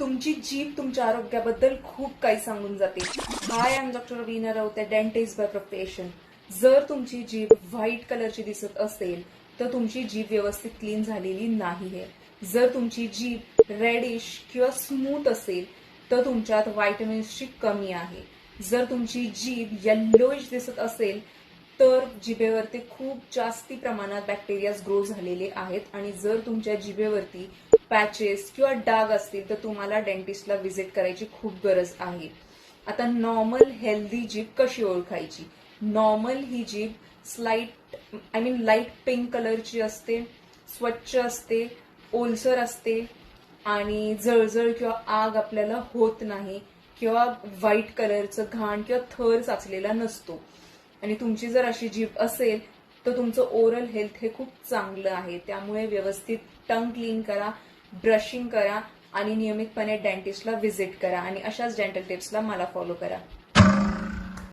तुमची जीभ तुमच्या आरोग्याबद्दल खूप काही सांगून जाते. Hi, I am doctor Veena Raut, dentist by profession. जर तुमची जीभ व्हाईट कलरची दिसत असेल तर तुमची जीभ व्यवस्थित क्लीन झालेली नाहीये. जर तुमची जीभ रेडिश किंवा स्मूथ असेल तर तुमच्यात व्हायटमिन्सची कमी आहे. जर तुमची जीभ येल्लोइश दिसत असेल तर जिभेवरती खूप जास्ती प्रमाणात बॅक्टेरियाज ग्रो झालेले आहेत. आणि जर तुमच्या जिभेवरती पॅचेस किंवा डाग असतील तर तुम्हाला डेंटिस्टला व्हिजिट करायची खूप गरज आहे. आता नॉर्मल हेल्दी जीभ कशी ओळखायची? नॉर्मल ही जीभ लाईट पिंक कलरची असते, स्वच्छ असते, ओलसर असते आणि जळजळ किंवा आग आपल्याला होत नाही किंवा व्हाईट कलरचं घाण किंवा थर साचलेला नसतो. आणि तुमची जर अशी जीभ असेल तर तुमचं ओरल हेल्थ हे खूप चांगलं आहे. त्यामुळे व्यवस्थित टंग क्लीन करा, ब्रशिंग करा आणि नियमितपणे डेंटिस्टला व्हिजिट करा आणि अशाच डेंटल टिप्सला मला फॉलो करा.